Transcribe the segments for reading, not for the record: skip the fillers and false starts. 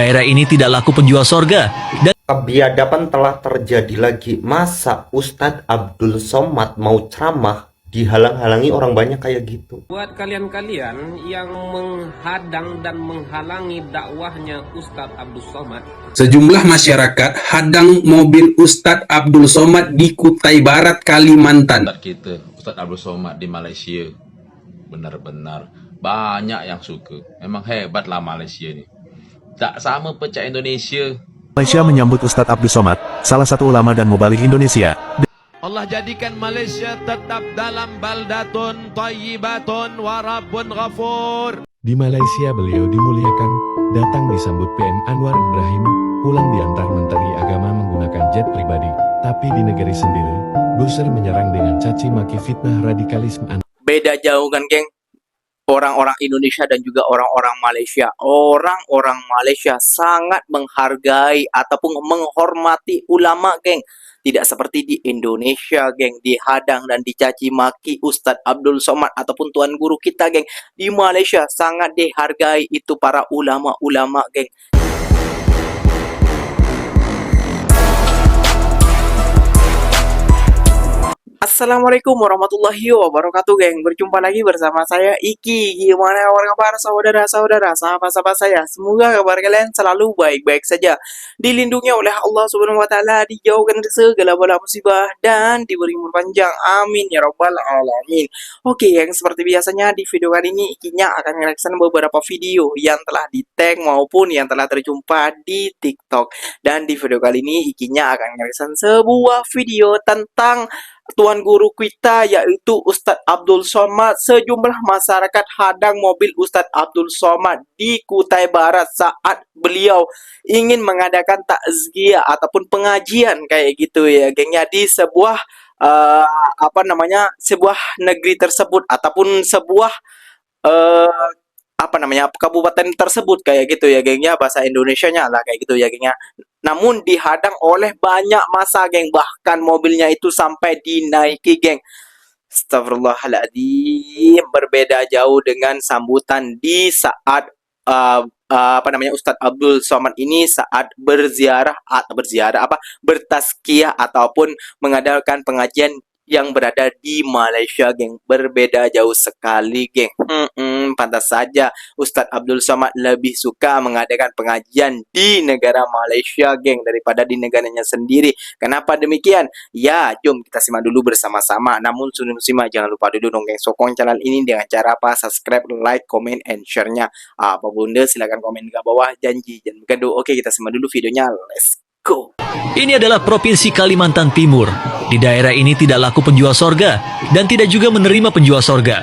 Daerah ini tidak laku penjual sorga dan Kebiadaban telah terjadi lagi. Masa Ustadz Abdul Somad mau ceramah dihalang-halangi orang banyak kayak gitu? Buat kalian-kalian yang menghadang dan menghalangi dakwahnya Ustadz Abdul Somad, Sejumlah masyarakat hadang mobil Ustadz Abdul Somad di Kutai Barat, Kalimantan. Ustadz kita, Ustadz Abdul Somad di Malaysia, benar-benar banyak yang suka. Memang hebatlah Malaysia ni. Tak sama pecah Indonesia. Malaysia menyambut Ustadz Abdul Somad, salah satu ulama dan mubalik Indonesia. Allah jadikan Malaysia tetap dalam baldatun thayyibatun wa rabbun ghafur. Di Malaysia beliau dimuliakan, datang disambut PM Anwar Ibrahim, pulang diantar Menteri Agama menggunakan jet pribadi. Tapi di negeri sendiri, Busir menyerang dengan caci maki fitnah radikalisme. Beda jauh kan, geng? Orang-orang Indonesia dan juga orang-orang Malaysia. Orang-orang Malaysia sangat menghargai ataupun menghormati ulama, geng. Tidak seperti di Indonesia, geng. Dihadang dan dicaci maki Ustadz Abdul Somad ataupun Tuan Guru kita, geng. Di Malaysia sangat dihargai itu para ulama-ulama, geng. Assalamualaikum warahmatullahi wabarakatuh, geng. Berjumpa lagi bersama saya Iki. Gimana kabar saudara-saudara, sahabat-sahabat saya? Semoga kabar kalian selalu baik-baik saja, dilindungi oleh Allah Subhanahu wa taala, dijauhkan dari segala bala musibah dan diberi umur panjang. Amin ya rabbal alamin. Oke, geng, seperti biasanya di video kali ini Ikinya akan mereaction beberapa video yang telah di-tag maupun yang telah terjumpa di TikTok. Dan di video kali ini Ikinya akan mereaction sebuah video tentang Tuan Guru kita, yaitu Ustadz Abdul Somad. Sejumlah masyarakat hadang mobil Ustadz Abdul Somad di Kutai Barat saat beliau ingin mengadakan takziah ataupun pengajian kayak gitu ya, gengnya, di sebuah sebuah negeri tersebut ataupun sebuah kabupaten tersebut kayak gitu ya, gengnya, bahasa Indonesianya lah kayak gitu ya, gengnya. Namun dihadang oleh banyak massa, geng. Bahkan mobilnya itu sampai dinaiki, geng. Astagfirullahaladzim. Berbeda jauh dengan sambutan di saat Ustadz Abdul Somad ini saat bertazkiyah ataupun mengadakan pengajian yang berada di Malaysia, geng. Berbeda jauh sekali, geng. Pantas saja Ustadz Abdul Somad lebih suka mengadakan pengajian di negara Malaysia, geng, daripada di negaranya sendiri. Kenapa demikian? Ya, jom kita simak dulu bersama-sama. Namun sebelum simak, jangan lupa dulu dong, geng, sokong channel ini dengan cara apa? Subscribe, like, comment, and share-nya. Apa bunda, silahkan komen di bawah. Janji jangan gaduh. Oke, kita simak dulu videonya. Let's go. ini adalah Provinsi Kalimantan Timur. Di daerah ini tidak laku penjual sorga dan tidak juga menerima penjual sorga.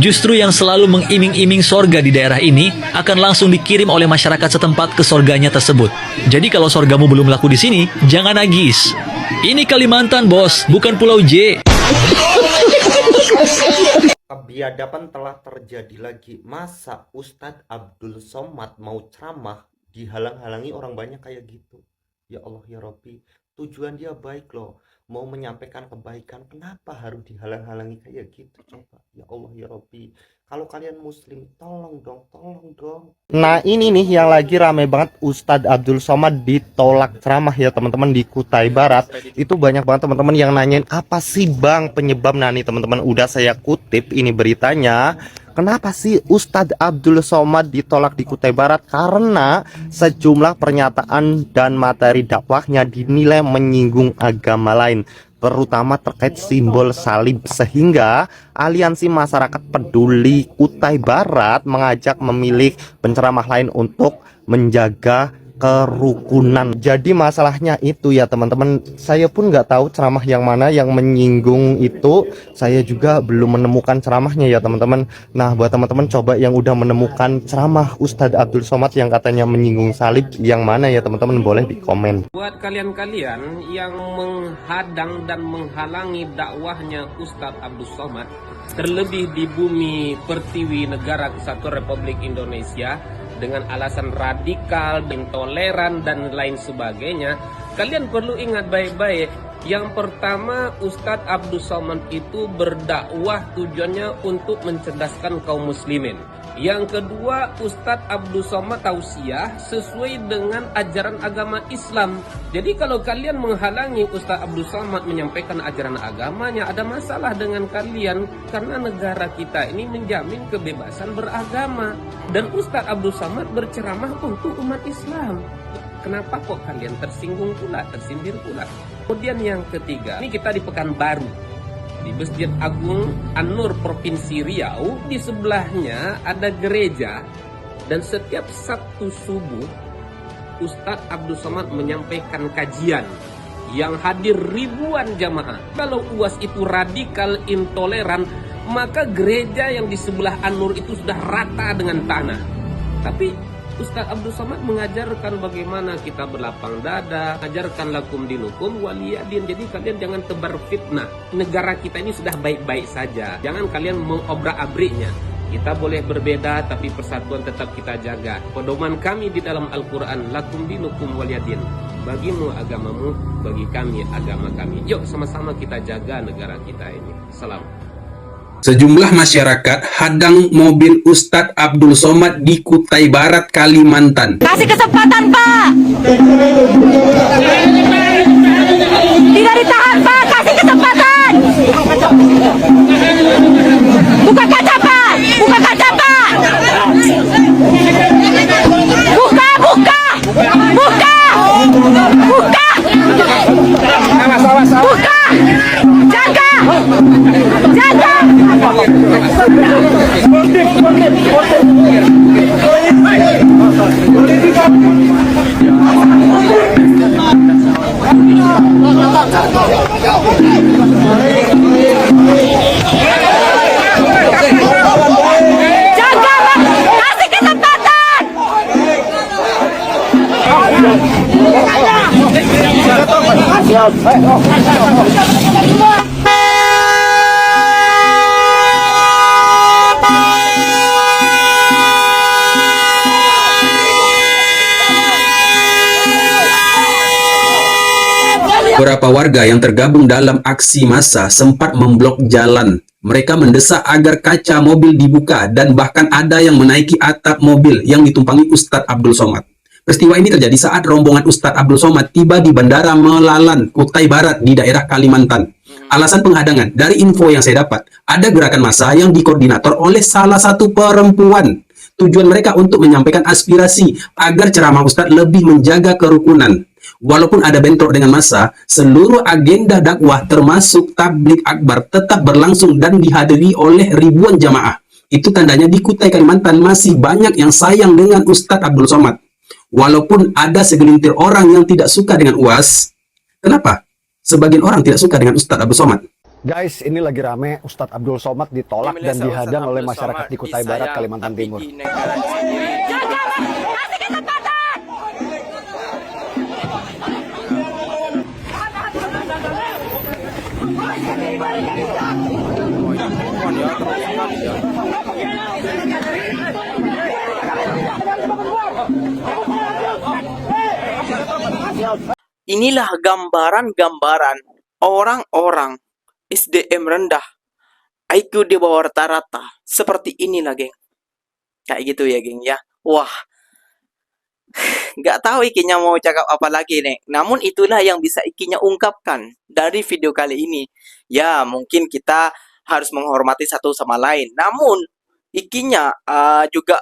Justru yang selalu mengiming-iming sorga di daerah ini akan langsung dikirim oleh masyarakat setempat ke sorganya tersebut. Jadi kalau sorgamu belum laku di sini, jangan nagis. Ini Kalimantan, bos, bukan Pulau J. Kebiadaban telah terjadi lagi. Masa Ustadz Abdul Somad mau ceramah dihalang-halangi orang banyak kayak gitu? Ya Allah ya Rabbi, tujuan dia baik loh, mau menyampaikan kebaikan, kenapa harus dihalang-halangi kayak gitu? Coba, ya Allah ya Rabbi, kalau kalian muslim tolong dong. Nah ini nih yang lagi rame banget, Ustadz Abdul Somad ditolak ceramah ya teman-teman di Kutai Barat. Itu banyak banget teman-teman yang nanyain, apa sih bang penyebab? Nah nih teman-teman, udah saya kutip ini beritanya. Kenapa sih Ustadz Abdul Somad ditolak di Kutai Barat? Karena sejumlah pernyataan dan materi dakwahnya dinilai menyinggung agama lain, terutama terkait simbol salib, sehingga Aliansi Masyarakat Peduli Kutai Barat mengajak memilih penceramah lain untuk menjaga kerukunan. Jadi masalahnya itu ya teman-teman, saya pun nggak tahu ceramah yang mana yang menyinggung itu. Saya juga belum menemukan ceramahnya ya teman-teman. Nah buat teman-teman coba yang udah menemukan ceramah Ustadz Abdul Somad yang katanya menyinggung salib yang mana ya teman-teman, boleh di komen. buat kalian-kalian yang menghadang dan menghalangi dakwahnya Ustadz Abdul Somad, terlebih di bumi pertiwi negara Kesatuan Republik Indonesia, dengan alasan radikal, intoleran, dan lain sebagainya, kalian perlu ingat baik-baik. Yang pertama, Ustadz Abdul Somad itu berdakwah tujuannya untuk mencerdaskan kaum muslimin. Yang kedua, Ustadz Abdul Somad tausiah sesuai dengan ajaran agama Islam. Jadi kalau kalian menghalangi Ustadz Abdul Somad menyampaikan ajaran agamanya, ada masalah dengan kalian. Karena negara kita ini menjamin kebebasan beragama. Dan Ustadz Abdul Somad berceramah untuk umat Islam. Kenapa kok kalian tersinggung pula, tersindir pula? Kemudian yang ketiga, ini kita di Pekanbaru. Di Masjid Agung An-Nur Provinsi Riau, di sebelahnya ada gereja, dan setiap Sabtu subuh Ustadz Abdul Somad menyampaikan kajian yang hadir ribuan jamaah. Kalau UAS itu radikal intoleran, maka gereja yang di sebelah An-Nur itu sudah rata dengan tanah. Tapi Ustadz Abdul Somad mengajarkan bagaimana kita berlapang dada, mengajarkan lakum dinukum waliyadin. Jadi kalian jangan tebar fitnah. Negara kita ini sudah baik-baik saja. Jangan kalian mengobrak-abriknya. Kita boleh berbeda, tapi persatuan tetap kita jaga. Pedoman kami di dalam Al-Quran, lakum dinukum waliyadin. Bagimu agamamu, bagi kami agama kami. Yuk sama-sama kita jaga negara kita ini. Salam. Sejumlah masyarakat hadang mobil Ustadz Abdul Somad di Kutai Barat, Kalimantan. Kasih kesempatan, Pak. Tidak ditahan, Pak. Kasih kesempatan. Buka kaca, Pak. Buka kaca, Pak. Buka, buka. Buka. Buka. Buka. Jaga. Jaga. Jaga, kasih kesempatan. Beberapa warga yang tergabung dalam aksi massa sempat memblok jalan. Mereka mendesak agar kaca mobil dibuka dan bahkan ada yang menaiki atap mobil yang ditumpangi Ustadz Abdul Somad. Peristiwa ini terjadi saat rombongan Ustadz Abdul Somad tiba di Bandara Melalan, Kutai Barat di daerah Kalimantan. Alasan penghadangan, dari info yang saya dapat, ada gerakan massa yang dikoordinator oleh salah satu perempuan. Tujuan mereka untuk menyampaikan aspirasi agar ceramah Ustadz lebih menjaga kerukunan. Walaupun ada bentrok dengan massa, seluruh agenda dakwah termasuk tabligh akbar tetap berlangsung dan dihadiri oleh ribuan jamaah. Itu tandanya di Kutai Kalimantan masih banyak yang sayang dengan Ustadz Abdul Somad. Walaupun ada segelintir orang yang tidak suka dengan UAS. Kenapa? Sebagian orang tidak suka dengan Ustadz Abdul Somad. Guys, ini lagi rame. Ustadz Abdul Somad ditolak dan dihadang oleh masyarakat di Kutai Barat, Kalimantan Timur. Inilah gambaran-gambaran orang-orang SDM rendah, IQ di bawah rata-rata. Seperti inilah, geng. Kayak gitu ya, geng ya. Wah, nggak tahu Ikinya mau cakap apa lagi nih. Namun itulah yang bisa Ikinya ungkapkan dari video kali ini. Ya, mungkin kita harus menghormati satu sama lain. Namun Ikinya juga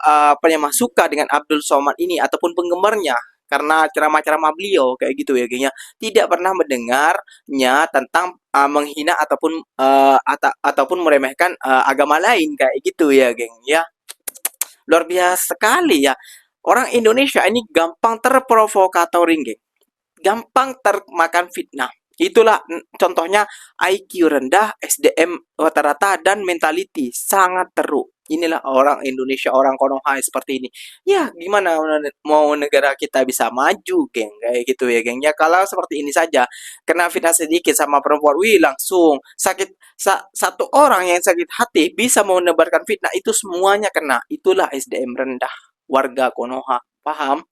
suka dengan Abdul Somad ini ataupun penggemarnya. Karena ceramah-ceramah beliau kayak gitu ya, gengnya tidak pernah mendengarnya tentang menghina ataupun meremehkan agama lain kayak gitu ya, geng ya. Luar biasa sekali ya. Orang Indonesia ini gampang terprovokatoring, geng. Gampang termakan fitnah. Itulah contohnya IQ rendah, SDM rata-rata, dan mentality sangat teruk. Inilah orang Indonesia, orang Konoha seperti ini. Ya, gimana mau negara kita bisa maju, geng? Kayak gitu ya, geng. Ya, kalau seperti ini saja, kena fitnah sedikit sama perempuan, wih langsung sakit. Satu orang yang sakit hati bisa menebarkan fitnah, itu semuanya kena. Itulah SDM rendah warga Konoha. Paham?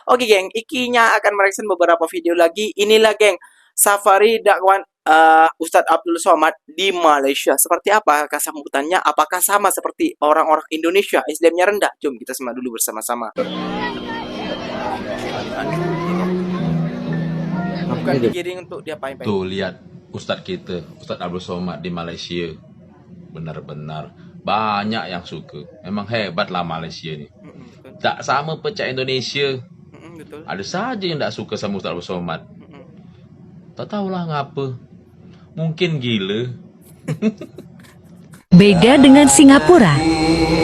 Oke, geng. Ikinya akan mereaction beberapa video lagi. Inilah, geng, Safari Ustadz Abdul Somad di Malaysia. Seperti apa sambutannya? Apakah sama seperti orang-orang Indonesia SDM-nya rendah? Jom kita simak dulu bersama-sama. Bukan digiring untuk diapain? Tuh lihat Ustadz kita, Ustadz Abdul Somad di Malaysia. Benar-benar banyak yang suka. Memang hebatlah Malaysia ni. Tak sama pecah Indonesia. Betul. Ada saja yang tak suka sama Ustadz Abdul Somad. Tak tahulah ngapa. Mungkin gila. Beda dengan Singapura,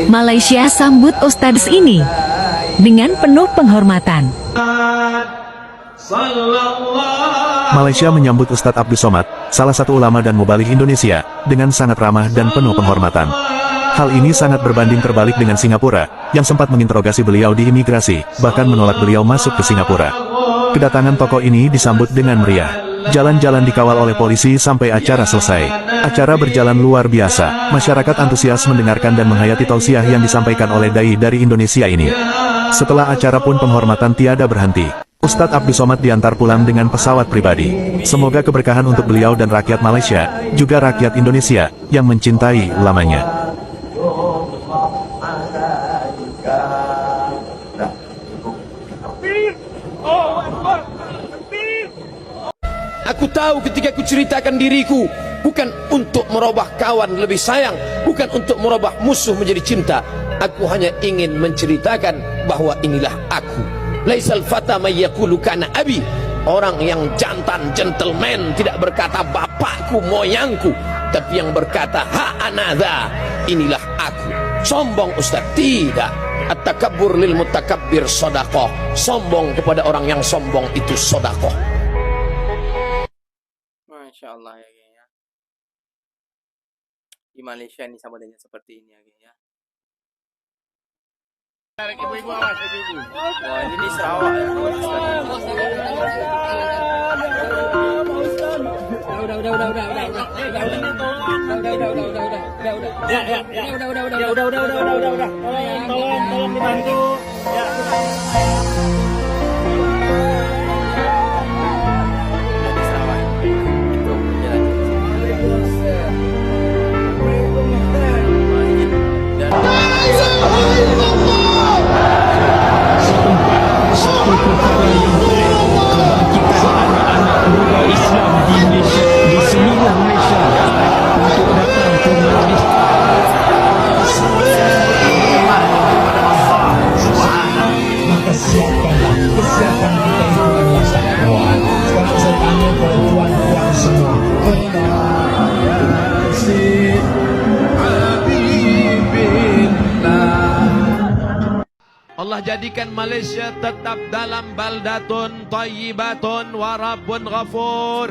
Malaysia sambut Ustadz ini dengan penuh penghormatan. Malaysia menyambut Ustadz Abdul Somad, salah satu ulama dan mubaligh Indonesia, dengan sangat ramah dan penuh penghormatan. Hal ini sangat berbanding terbalik dengan Singapura, yang sempat menginterogasi beliau di imigrasi, bahkan menolak beliau masuk ke Singapura. Kedatangan tokoh ini disambut dengan meriah. Jalan-jalan dikawal oleh polisi sampai acara selesai. Acara berjalan luar biasa. Masyarakat antusias mendengarkan dan menghayati tausiah yang disampaikan oleh dai dari Indonesia ini. Setelah acara pun penghormatan tiada berhenti. Ustadz Abdul Somad diantar pulang dengan pesawat pribadi. Semoga keberkahan untuk beliau dan rakyat Malaysia, juga rakyat Indonesia, yang mencintai ulamanya. Aku tahu ketika aku ceritakan diriku, bukan untuk merubah kawan lebih sayang, bukan untuk merubah musuh menjadi cinta. Aku hanya ingin menceritakan bahwa inilah aku. Laisal fata may yaqulu kana abi. Orang yang jantan, gentleman, tidak berkata bapakku, moyangku, tapi yang berkata ha anadha, inilah aku. Sombong Ustaz? Tidak. At-takabbur lil mutakabbir sedekah. Sombong kepada orang yang sombong itu sedekah. Masya Allah ya geng ya. Di Malaysia ini sambutannya seperti ini ya geng ya. Wah ini di Sarawak Allah jadikan Malaysia tetap dalam baldatun thayyibatun wa rabbun ghafur.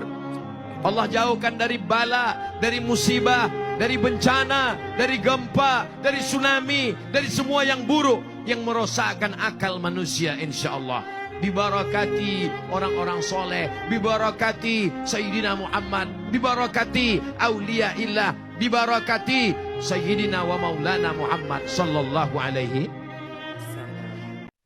Allah jauhkan dari bala, dari musibah, dari bencana, dari gempa, dari tsunami, dari semua yang buruk yang merosakkan akal manusia insyaallah. Bibarakati orang-orang soleh, bibarakati Sayyidina Muhammad, bibarakati awliya illah, bibarakati Sayyidina wa Maulana Muhammad sallallahu alaihi.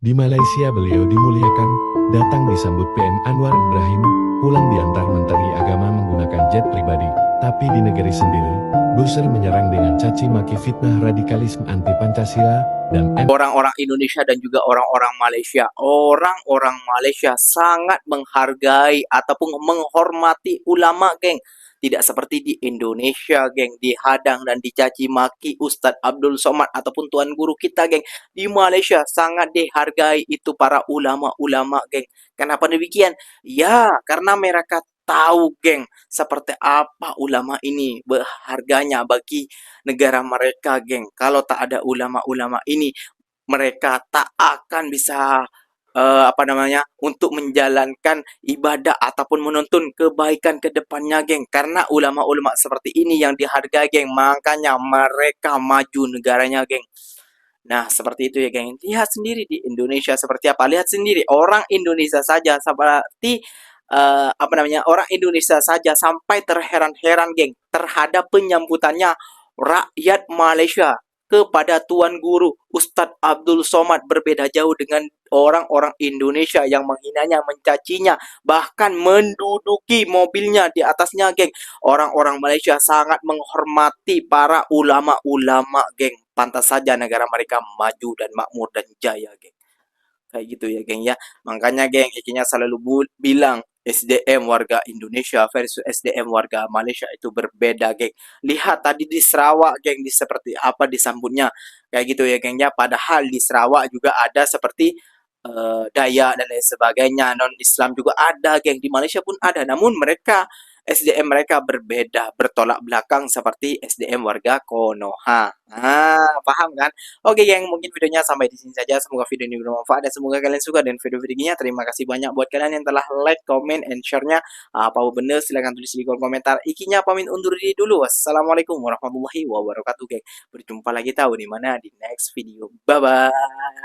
Di Malaysia beliau dimuliakan, datang disambut PM Anwar Ibrahim, pulang diantar Menteri Agama menggunakan jet pribadi. Tapi di negeri sendiri, Buser menyerang dengan caci maki fitnah radikalisme anti Pancasila dan orang-orang Indonesia dan juga orang-orang Malaysia. Orang-orang Malaysia sangat menghargai ataupun menghormati ulama, geng. Tidak seperti di Indonesia, geng, dihadang dan dicaci maki Ustadz Abdul Somad ataupun Tuan Guru kita, geng. Di Malaysia sangat dihargai itu para ulama-ulama, geng. Kenapa demikian? Ya, karena mereka tahu, geng, seperti apa ulama ini berharganya bagi negara mereka, geng. Kalau tak ada ulama-ulama ini, mereka tak akan bisa untuk menjalankan ibadah ataupun menuntun kebaikan ke depannya, geng. Karena ulama-ulama seperti ini yang dihargai, geng, makanya mereka maju negaranya, geng. Nah, seperti itu ya, geng. Lihat sendiri di Indonesia seperti apa. Lihat sendiri orang Indonesia saja seperti orang Indonesia saja sampai terheran-heran, geng, terhadap penyambutannya rakyat Malaysia. kepada Tuan Guru Ustadz Abdul Somad, berbeda jauh dengan orang-orang Indonesia yang menghinanya, mencacinya, bahkan menduduki mobilnya di atasnya, geng. Orang-orang Malaysia sangat menghormati para ulama-ulama, geng. Pantas saja negara mereka maju dan makmur dan jaya, geng. Kayak gitu ya, geng ya. Makanya, geng, ikinya selalu bilang SDM warga Indonesia versus SDM warga Malaysia itu berbeda, geng. Lihat tadi di Sarawak, geng, di seperti apa disambutnya. Kayak gitu ya, geng ya. Padahal di Sarawak juga ada seperti Dayak dan lain sebagainya. Non-Islam juga ada, geng. Di Malaysia pun ada. Namun mereka SDM mereka berbeda, bertolak belakang seperti SDM warga Konoha. Paham kan? Oke, geng, mungkin videonya sampai di sini saja. Semoga video ini bermanfaat dan semoga kalian suka dengan video-videonya. Terima kasih banyak buat kalian yang telah like, comment, and share-nya. Apa bener silahkan tulis di kolom komentar. Ikinya pamit undur diri dulu. Wassalamualaikum warahmatullahi wabarakatuh, geng. Berjumpa lagi tahu di mana di next video. Bye bye.